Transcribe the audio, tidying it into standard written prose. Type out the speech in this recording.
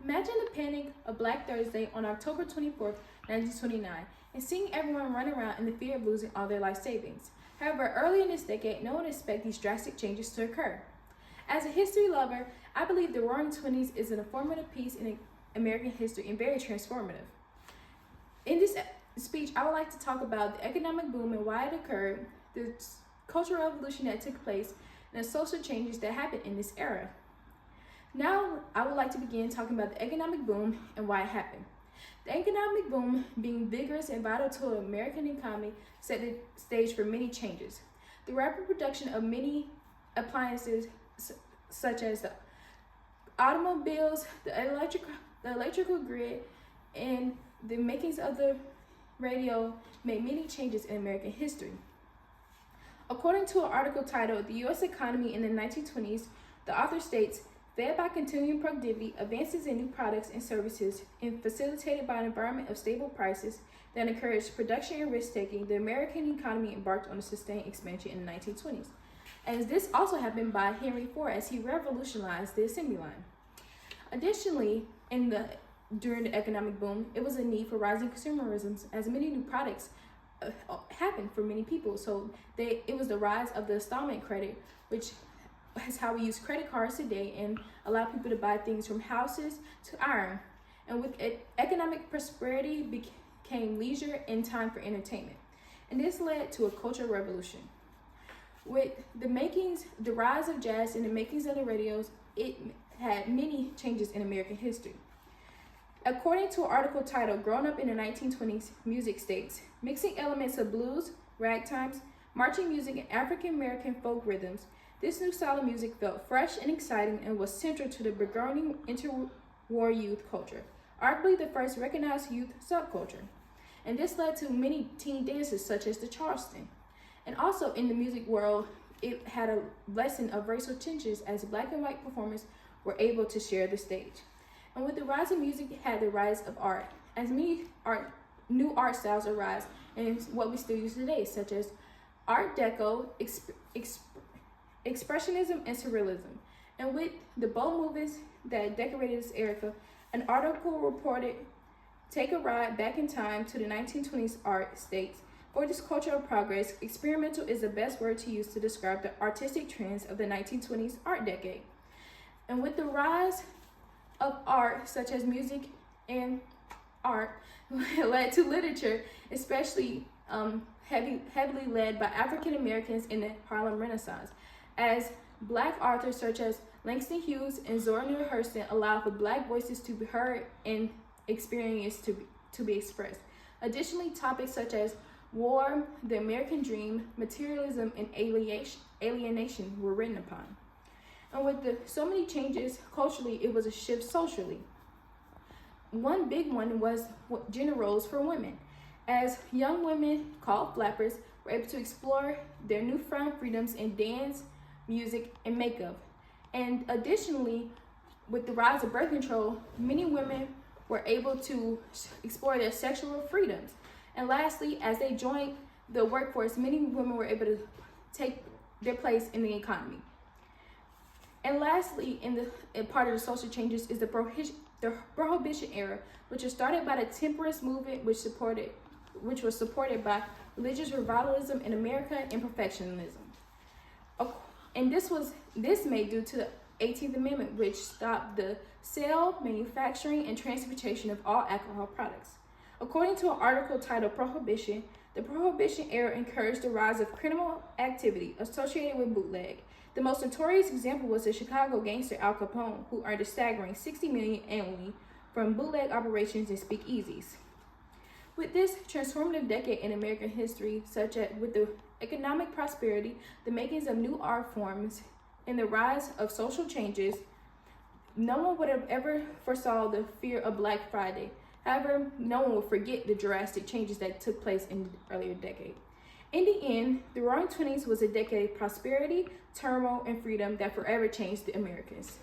Imagine the panic of Black Thursday on October 24th, 1929, and seeing everyone run around in the fear of losing all their life savings. However, early in this decade, no one expected these drastic changes to occur. As a history lover, I believe the Roaring Twenties is an informative piece in American history and very transformative. In this speech, I would like to talk about the economic boom and why it occurred, the cultural revolution that took place, and the social changes that happened in this era. Now, I would like to begin talking about the economic boom and why it happened. The economic boom, being vigorous and vital to the American economy, set the stage for many changes. The rapid production of many appliances, such as the automobiles, the electrical grid, and the makings of the radio made many changes in American history. According to an article titled "The U.S. Economy in the 1920s," the author states, "Fed by continuing productivity, advances in new products and services, and facilitated by an environment of stable prices that encouraged production and risk-taking, the American economy embarked on a sustained expansion in the 1920s. And this also happened by Henry Ford as he revolutionized the assembly line. Additionally, during the economic boom, it was a need for rising consumerism as many new products happened for many people. So it was the rise of the installment credit, which is how we use credit cards today and allow people to buy things from houses to iron. And with economic prosperity became leisure and time for entertainment. And this led to a cultural revolution. With the rise of jazz and the makings of the radios, it had many changes in American history. According to an article titled "Growing Up in the 1920s," music states, mixing elements of blues, ragtimes, marching music, and African American folk rhythms, this new style of music felt fresh and exciting and was central to the burgeoning interwar youth culture, arguably the first recognized youth subculture. And this led to many teen dances such as the Charleston. And also in the music world, it had a lesson of racial tensions as Black and white performers were able to share the stage. And with the rise of music, it had the rise of art, as many new art styles arise, and what we still use today, such as Art Deco, Expressionism, and Surrealism. And with the bold movements that decorated this era, an article reported, "Take a ride back in time to the 1920s art," states, "For this cultural progress, experimental is the best word to use to describe the artistic trends of the 1920s art decade." And with the rise of art, such as music and art, led to literature, especially heavily led by African Americans in the Harlem Renaissance, as Black authors such as Langston Hughes and Zora Neale Hurston allowed for Black voices to be heard and experience to be expressed. Additionally, topics such as war, the American dream, materialism, and alienation were written upon. And with so many changes culturally, it was a shift socially. One big one was gender roles for women, as young women called flappers were able to explore their newfound freedoms in dance, music, and makeup. And additionally, with the rise of birth control, many women were able to explore their sexual freedoms. And lastly, as they joined the workforce, many women were able to take their place in the economy. And lastly, in part of the social changes is the Prohibition era, which was started by the temperance movement, which was supported by religious revivalism in America and perfectionism. And this made due to the 18th Amendment, which stopped the sale, manufacturing, and transportation of all alcohol products. According to an article titled "Prohibition," the Prohibition era encouraged the rise of criminal activity associated with bootleg. The most notorious example was the Chicago gangster Al Capone, who earned a staggering $60 million annually from bootleg operations and speakeasies. With this transformative decade in American history, such as with the economic prosperity, the makings of new art forms, and the rise of social changes, no one would have ever foresaw the fear of Black Friday. However, no one will forget the drastic changes that took place in the earlier decade. In the end, the Roaring Twenties was a decade of prosperity, turmoil, and freedom that forever changed the Americans.